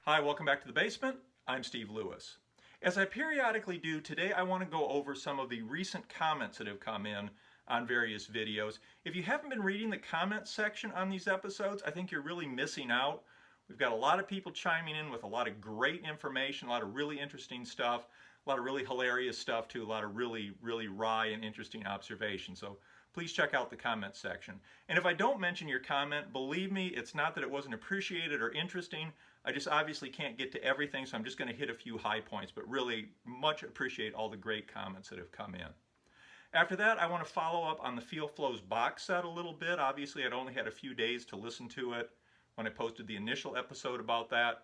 Hi, welcome back to the basement. I'm Steve Lewis. As I periodically do, today I want to go over some of the recent comments that have come in on various videos. If you haven't been reading the comments section on these episodes, I think you're really missing out. We've got a lot of people chiming in with a lot of great information, a lot of really interesting stuff, a lot of really hilarious stuff too, a lot of really wry and interesting observations. So please check out the comments section. And if I don't mention your comment, believe me, it's not that it wasn't appreciated or interesting. I just obviously can't get to everything, so I'm just going to hit a few high points, but really much appreciate all the great comments that have come in. After that, I want to follow up on the Feel Flows box set a little bit. Obviously, I'd only had a few days to listen to it when I posted the initial episode about that.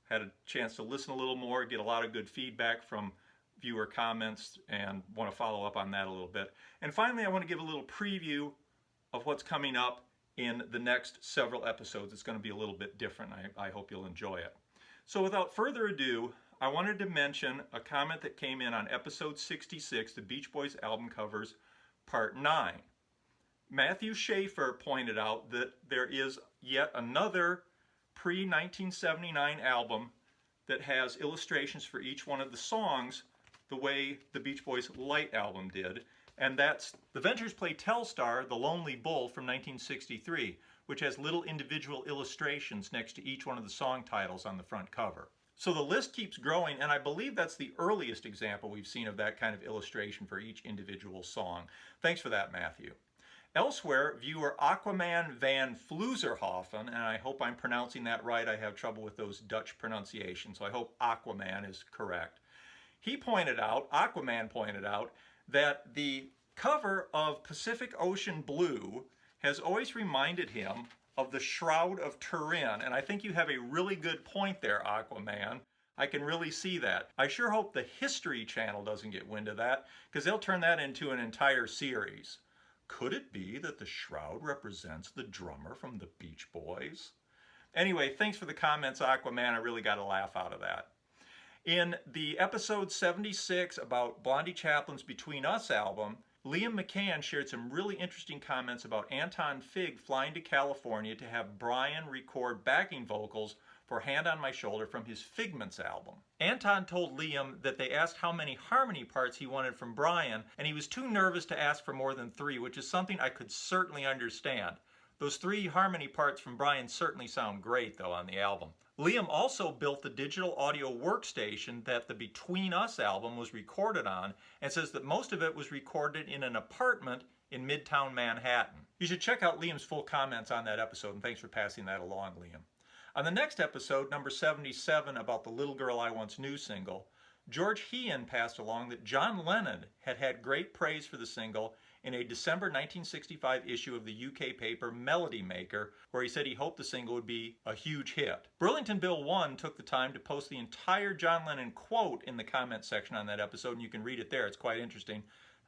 Had a chance to listen a little more, get a lot of good feedback from viewer comments, and want to follow up on that a little bit. And finally, I want to give a little preview of what's coming up in the next several episodes. It's going to be a little bit different. I hope you'll enjoy it. So without further ado, I wanted to mention a comment that came in on episode 66, the Beach Boys album covers, part 9. Matthew Schaefer pointed out that there is yet another pre-1979 album that has illustrations for each one of the songs the way the Beach Boys' Light album did. And that's The Ventures Play Telstar, The Lonely Bull from 1963, which has little individual illustrations next to each one of the song titles on the front cover. So the list keeps growing, and I believe that's the earliest example we've seen of that kind of illustration for each individual song. Thanks for that, Matthew. Elsewhere, viewer Aquaman van Vloezerhoffen, and I hope I'm pronouncing that right. I have trouble with those Dutch pronunciations, so I hope Aquaman is correct. Aquaman pointed out, that the cover of Pacific Ocean Blue has always reminded him of the Shroud of Turin, and I think you have a really good point there, Aquaman. I can really see that. I sure hope the History Channel doesn't get wind of that, because they'll turn that into an entire series. Could it be that the shroud represents the drummer from the Beach Boys? Anyway, thanks for the comments, Aquaman. I really got a laugh out of that. In the episode 76 about Blondie Chaplin's Between Us album, Liam McCann shared some really interesting comments about Anton Fig flying to California to have Brian record backing vocals for Hand on My Shoulder from his Figments album. Anton told Liam that they asked how many harmony parts he wanted from Brian, and he was too nervous to ask for more than 3, which is something I could certainly understand. Those 3 harmony parts from Brian certainly sound great, though, on the album. Liam also built the digital audio workstation that the Between Us album was recorded on, and says that most of it was recorded in an apartment in Midtown Manhattan. You should check out Liam's full comments on that episode, and thanks for passing that along, Liam. On the next episode, number 77, about the Little Girl I Once Knew single, George Heehan passed along that John Lennon had great praise for the single in a December 1965 issue of the UK paper Melody Maker, where he said he hoped the single would be a huge hit. Burlington Bill 1 took the time to post the entire John Lennon quote in the comment section on that episode, and you can read it there. It's quite interesting.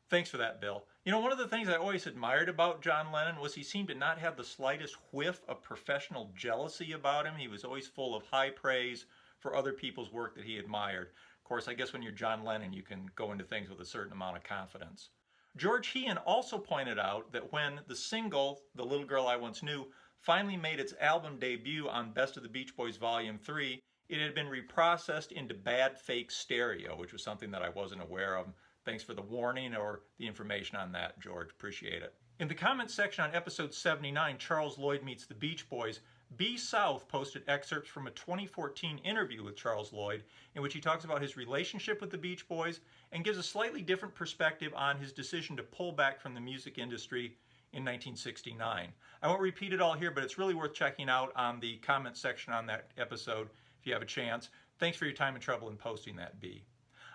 Thanks for that, Bill. You know, one of the things I always admired about John Lennon was he seemed to not have the slightest whiff of professional jealousy about him. He was always full of high praise for other people's work that he admired. Of course, I guess when you're John Lennon, you can go into things with a certain amount of confidence. George Heehan also pointed out that when the single, The Little Girl I Once Knew, finally made its album debut on Best of the Beach Boys Volume 3, it had been reprocessed into bad fake stereo, which was something that I wasn't aware of. Thanks for the warning or the information on that, George. Appreciate it. In the comments section on episode 79, Charles Lloyd Meets the Beach Boys, B. South posted excerpts from a 2014 interview with Charles Lloyd in which he talks about his relationship with the Beach Boys and gives a slightly different perspective on his decision to pull back from the music industry in 1969. I won't repeat it all here, but it's really worth checking out on the comment section on that episode if you have a chance. Thanks for your time and trouble in posting that, B.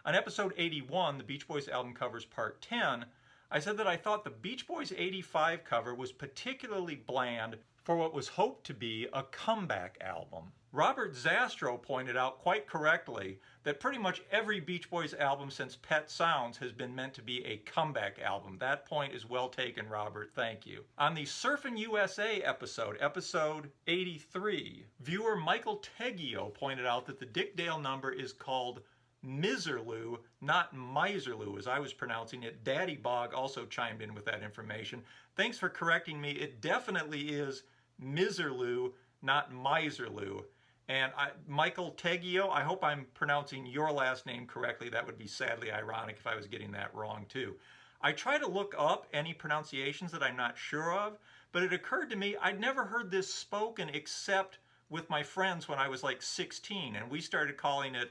On episode 81, the Beach Boys album covers part 10, I said that I thought the Beach Boys 85 cover was particularly bland for what was hoped to be a comeback album. Robert Zastro pointed out quite correctly that pretty much every Beach Boys album since Pet Sounds has been meant to be a comeback album. That point is well taken, Robert. Thank you. On the Surfin' USA episode, episode 83, viewer Michael Teggio pointed out that the Dick Dale number is called Miserloo, not Miserloo as I was pronouncing it. Daddy Bog also chimed in with that information. Thanks for correcting me. It definitely is Miserloo, not Miserloo. And Michael Teggio, I hope I'm pronouncing your last name correctly. That would be sadly ironic if I was getting that wrong too. I try to look up any pronunciations that I'm not sure of, but it occurred to me I'd never heard this spoken except with my friends when I was like 16, and we started calling it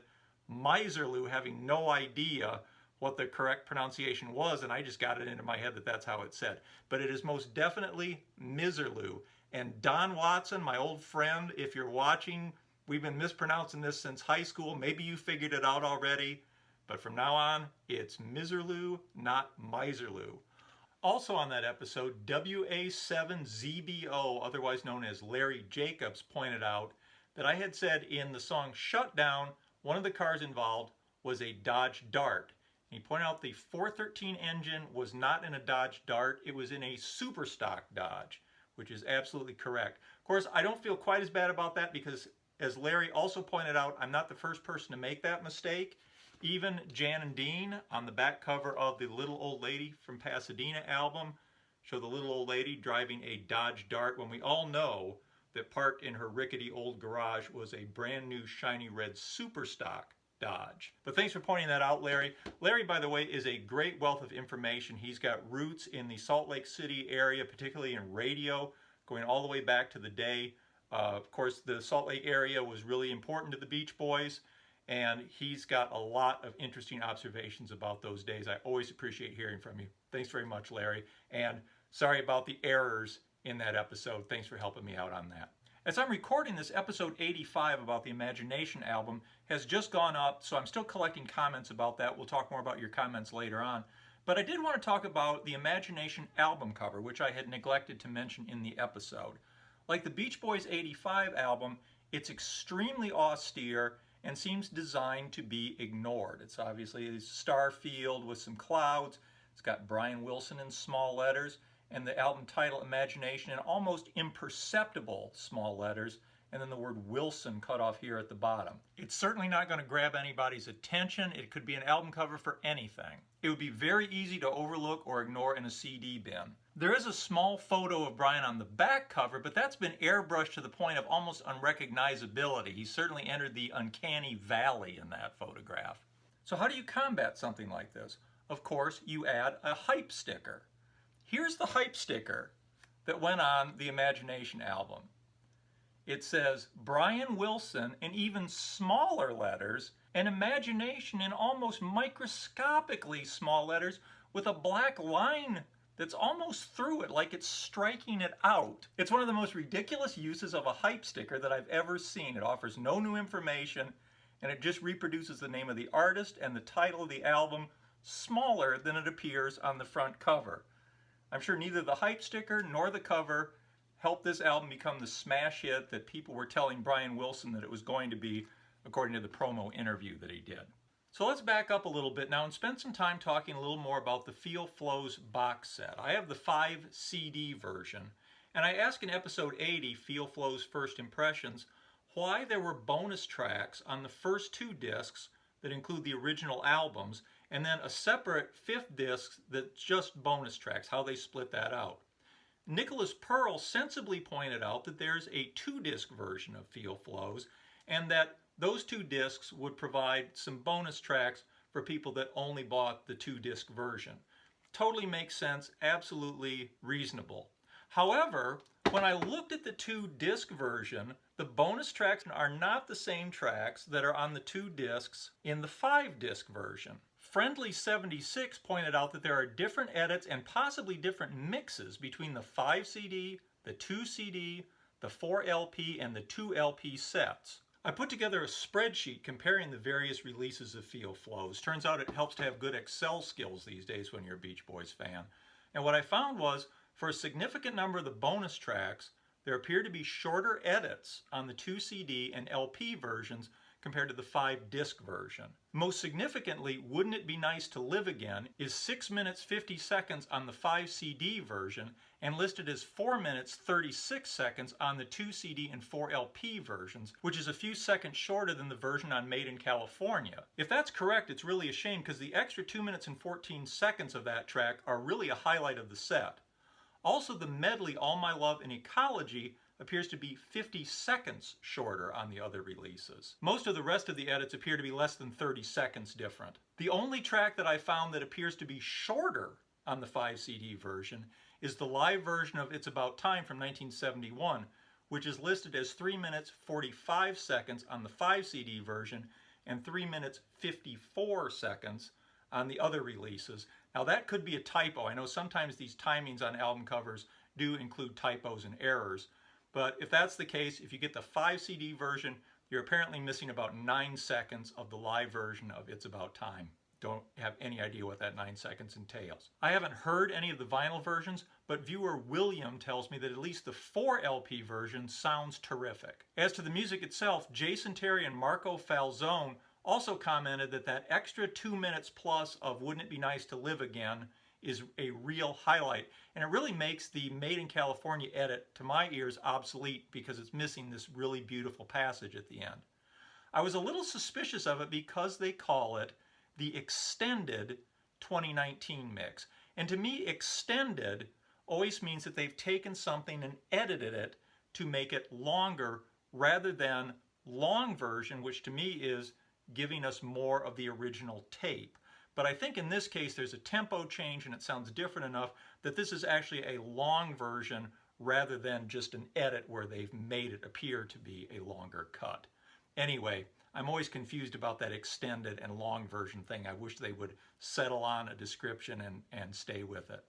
Miserloo, having no idea what the correct pronunciation was, and I just got it into my head that that's how it's said. But it is most definitely Miserloo. And Don Watson, my old friend, if you're watching, we've been mispronouncing this since high school. Maybe you figured it out already, but from now on, it's Miserloo, not Miserloo. Also on that episode, WA7ZBO, otherwise known as Larry Jacobs, pointed out that I had said in the song Shutdown, one of the cars involved was a Dodge Dart. He pointed out the 413 engine was not in a Dodge Dart, it was in a super stock Dodge, which is absolutely correct. Of course, I don't feel quite as bad about that because, as Larry also pointed out, I'm not the first person to make that mistake. Even Jan and Dean on the back cover of the Little Old Lady from Pasadena album show the little old lady driving a Dodge Dart when we all know that parked in her rickety old garage was a brand new shiny red super stock Dodge. But thanks for pointing that out, Larry. Larry, by the way, is a great wealth of information. He's got roots in the Salt Lake City area, particularly in radio, going all the way back to the day. Of course, the Salt Lake area was really important to the Beach Boys, and he's got a lot of interesting observations about those days. I always appreciate hearing from you. Thanks very much, Larry. And sorry about the errors in that episode. Thanks for helping me out on that. As I'm recording this, episode 85 about the Imagination album has just gone up, so I'm still collecting comments about that. We'll talk more about your comments later on. But I did want to talk about the Imagination album cover, which I had neglected to mention in the episode. Like the Beach Boys 85 album, it's extremely austere and seems designed to be ignored. It's obviously a star field with some clouds. It's got Brian Wilson in small letters, and the album title Imagination in almost imperceptible small letters, and then the word Wilson cut off here at the bottom. It's certainly not going to grab anybody's attention. It could be an album cover for anything. It would be very easy to overlook or ignore in a CD bin. There is a small photo of Brian on the back cover, but that's been airbrushed to the point of almost unrecognizability. He certainly entered the uncanny valley in that photograph. So how do you combat something like this? Of course, you add a hype sticker. Here's the hype sticker that went on the Imagination album. It says, Brian Wilson in even smaller letters, and Imagination in almost microscopically small letters with a black line that's almost through it, like it's striking it out. It's one of the most ridiculous uses of a hype sticker that I've ever seen. It offers no new information, and it just reproduces the name of the artist and the title of the album smaller than it appears on the front cover. I'm sure neither the hype sticker nor the cover helped this album become the smash hit that people were telling Brian Wilson that it was going to be, according to the promo interview that he did. So let's back up a little bit now and spend some time talking a little more about the Feel Flows box set. I have the 5 CD version, and I asked in episode 80, Feel Flows First Impressions, why there were bonus tracks on the first 2 discs that include the original albums, and then a separate 5th disc that's just bonus tracks, how they split that out. Nicholas Pearl sensibly pointed out that there's a 2-disc version of Feel Flows, and that those 2 discs would provide some bonus tracks for people that only bought the 2-disc version. Totally makes sense, absolutely reasonable. However, when I looked at the 2-disc version, the bonus tracks are not the same tracks that are on the 2 discs in the 5-disc version. Friendly76 pointed out that there are different edits and possibly different mixes between the 5 CD, the 2 CD, the 4 LP, and the 2 LP sets. I put together a spreadsheet comparing the various releases of Feel Flows. Turns out it helps to have good Excel skills these days when you're a Beach Boys fan. And what I found was, for a significant number of the bonus tracks, there appear to be shorter edits on the 2 CD and LP versions compared to the 5-disc version. Most significantly, Wouldn't It Be Nice to Live Again is 6 minutes 50 seconds on the 5 CD version and listed as 4 minutes 36 seconds on the 2 CD and 4 LP versions, which is a few seconds shorter than the version on Made in California. If that's correct, it's really a shame because the extra 2 minutes and 14 seconds of that track are really a highlight of the set. Also, the medley All My Love and Ecology appears to be 50 seconds shorter on the other releases. Most of the rest of the edits appear to be less than 30 seconds different. The only track that I found that appears to be shorter on the 5 CD version is the live version of It's About Time from 1971, which is listed as 3 minutes 45 seconds on the 5 CD version and 3 minutes 54 seconds on the other releases. Now that could be a typo. I know sometimes these timings on album covers do include typos and errors, but if that's the case, if you get the 5 CD version, you're apparently missing about 9 seconds of the live version of It's About Time. Don't have any idea what that 9 seconds entails. I haven't heard any of the vinyl versions, but viewer William tells me that at least the 4 LP version sounds terrific. As to the music itself, Jason Terry and Marco Falzone also commented that that extra 2 minutes plus of Wouldn't It Be Nice to Live Again is a real highlight. And it really makes the Made in California edit, to my ears, obsolete because it's missing this really beautiful passage at the end. I was a little suspicious of it because they call it the extended 2019 mix. And to me, extended always means that they've taken something and edited it to make it longer rather than long version, which to me is giving us more of the original tape. But I think in this case there's a tempo change and it sounds different enough that this is actually a long version rather than just an edit where they've made it appear to be a longer cut. Anyway, I'm always confused about that extended and long version thing. I wish they would settle on a description and stay with it.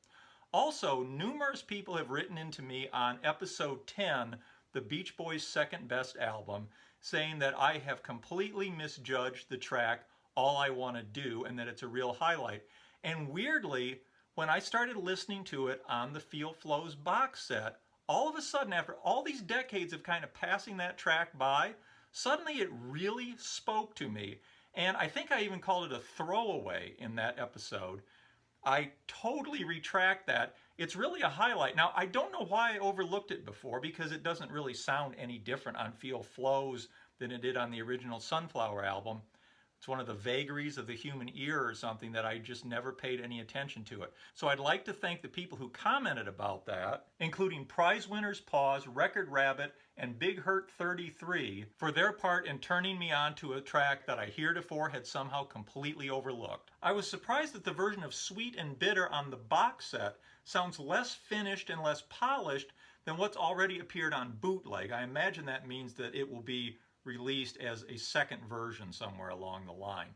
Also, numerous people have written into me on episode 10, the Beach Boys' second best album, saying that I have completely misjudged the track All I Want to Do and that it's a real highlight. And weirdly, when I started listening to it on the Feel Flows box set, all of a sudden, after all these decades of kind of passing that track by, suddenly it really spoke to me. And I think I even called it a throwaway in that episode. I totally retract that. It's really a highlight. Now, I don't know why I overlooked it before because it doesn't really sound any different on Feel Flows than it did on the original Sunflower album. It's one of the vagaries of the human ear or something that I just never paid any attention to it. So I'd like to thank the people who commented about that, including Prize Winners Pause, Record Rabbit, and Big Hurt 33 for their part in turning me on to a track that I heretofore had somehow completely overlooked. I was surprised that the version of Sweet and Bitter on the box set sounds less finished and less polished than what's already appeared on bootleg. I imagine that means that it will be released as a second version somewhere along the line.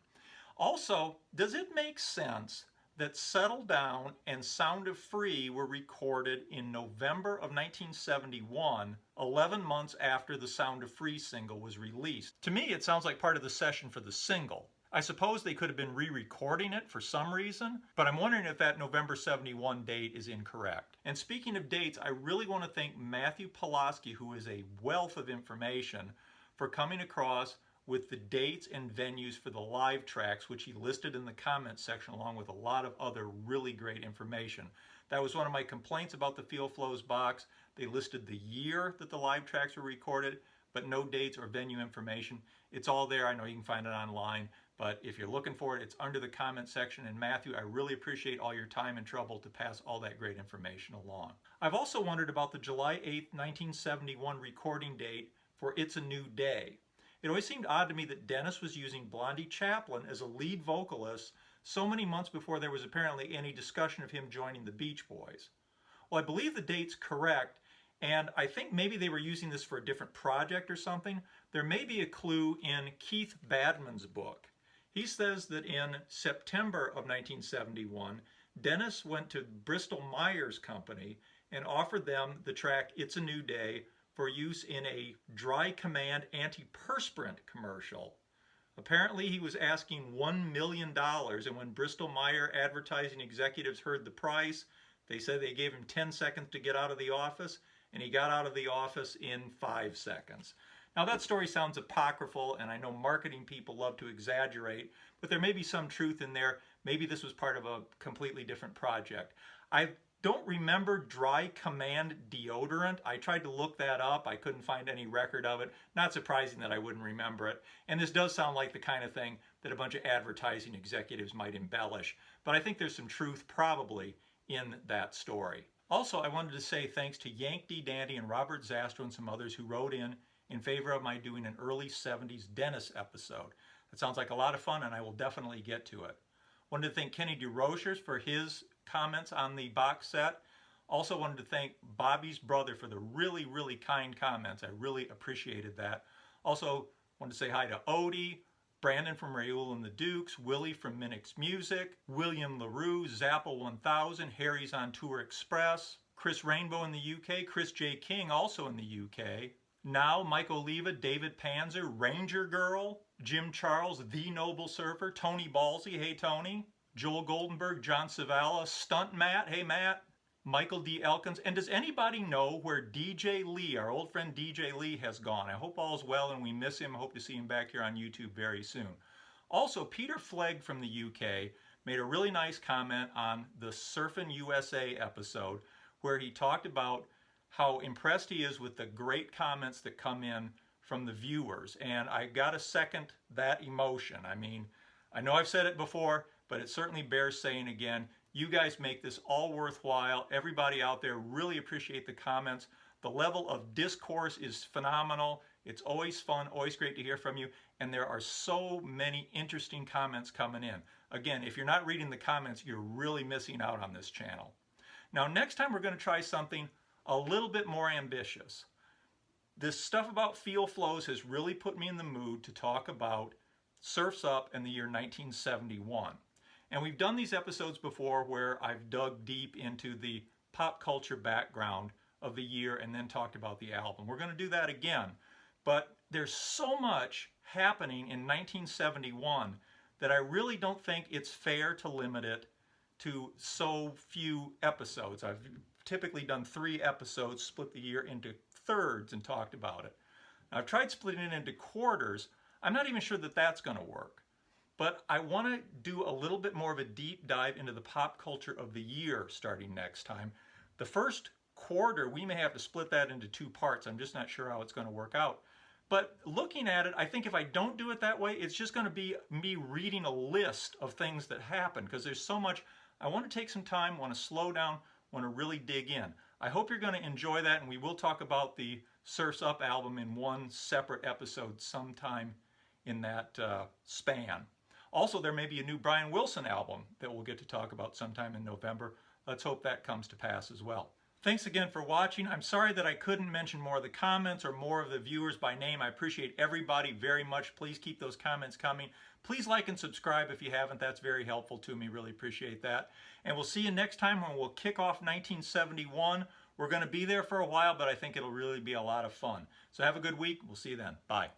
Also, does it make sense that Settle Down and Sound of Free were recorded in November of 1971, 11 months after the Sound of Free single was released? To me, it sounds like part of the session for the single. I suppose they could have been re-recording it for some reason, but I'm wondering if that November 71 date is incorrect. And speaking of dates, I really want to thank Matthew Pulaski, who is a wealth of information, for coming across with the dates and venues for the live tracks, which he listed in the comments section along with a lot of other really great information. That was one of my complaints about the Feel Flows box. They listed the year that the live tracks were recorded, but no dates or venue information. It's all there. I know you can find it online, but if you're looking for it, it's under the comment section. And Matthew, I really appreciate all your time and trouble to pass all that great information along. I've also wondered about the July 8th, 1971 recording date for It's a New Day. It always seemed odd to me that Dennis was using Blondie Chaplin as a lead vocalist so many months before there was apparently any discussion of him joining the Beach Boys. Well, I believe the date's correct, and I think maybe they were using this for a different project or something. There may be a clue in Keith Badman's book. He says that in September of 1971, Dennis went to Bristol Myers Company and offered them the track It's a New Day for use in a Dry Command antiperspirant commercial. Apparently he was asking $1 million, and when Bristol Myers advertising executives heard the price, they said they gave him 10 seconds to get out of the office, and he got out of the office in 5 seconds. Now that story sounds apocryphal, and I know marketing people love to exaggerate, but there may be some truth in there. Maybe this was part of a completely different project. I don't remember Dry Command deodorant. I tried to look that up. I couldn't find any record of it. Not surprising that I wouldn't remember it. And this does sound like the kind of thing that a bunch of advertising executives might embellish. But I think there's some truth probably in that story. Also, I wanted to say thanks to Yank D. Dandy and Robert Zastro and some others who wrote in favor of my doing an early 70s Dennis episode. That sounds like a lot of fun, and I will definitely get to it. Wanted to thank Kenny DeRochers for his comments on the box set. Also wanted to thank Bobby's brother for the really, really kind comments. I really appreciated that. Also wanted to say hi to Odie, Brandon from Raoul and the Dukes, Willie from Minix Music, William LaRue, Zappa 1000, Harry's on Tour Express, Chris Rainbow in the UK, Chris J. King also in the UK, Now, Mike Oliva, David Panzer, Ranger Girl, Jim Charles, The Noble Surfer, Tony Ballsy, hey Tony, Joel Goldenberg, John Savala, Stunt Matt, hey Matt, Michael D. Elkins. And does anybody know where DJ Lee, our old friend DJ Lee, has gone? I hope all's well and we miss him. I hope to see him back here on YouTube very soon. Also, Peter Flegg from the UK made a really nice comment on the Surfin' USA episode where he talked about how impressed he is with the great comments that come in from the viewers. And I gotta second that emotion. I mean, I know I've said it before, but it certainly bears saying again. You guys make this all worthwhile. Everybody out there really appreciate the comments. The level of discourse is phenomenal. It's always fun, always great to hear from you. And there are so many interesting comments coming in. Again, if you're not reading the comments, you're really missing out on this channel. Now, next time we're going to try something a little bit more ambitious. This stuff about feel flows has really put me in the mood to talk about Surf's Up in the year 1971. And we've done these episodes before where I've dug deep into the pop culture background of the year and then talked about the album. We're going to do that again. But there's so much happening in 1971 that I really don't think it's fair to limit it to so few episodes. I've typically done 3 episodes, split the year into thirds and talked about it. Now, I've tried splitting it into quarters. I'm not even sure that that's going to work. But I want to do a little bit more of a deep dive into the pop culture of the year starting next time. The first quarter, we may have to split that into 2 parts. I'm just not sure how it's going to work out. But looking at it, I think if I don't do it that way, it's just going to be me reading a list of things that happen because there's so much. I want to take some time, want to slow down, want to really dig in. I hope you're going to enjoy that, and we will talk about the Surf's Up album in one separate episode sometime in that span. Also, there may be a new Brian Wilson album that we'll get to talk about sometime in November. Let's hope that comes to pass as well. Thanks again for watching. I'm sorry that I couldn't mention more of the comments or more of the viewers by name. I appreciate everybody very much. Please keep those comments coming. Please like and subscribe if you haven't. That's very helpful to me. Really appreciate that. And we'll see you next time when we'll kick off 1971. We're going to be there for a while, but I think it'll really be a lot of fun. So have a good week. We'll see you then. Bye.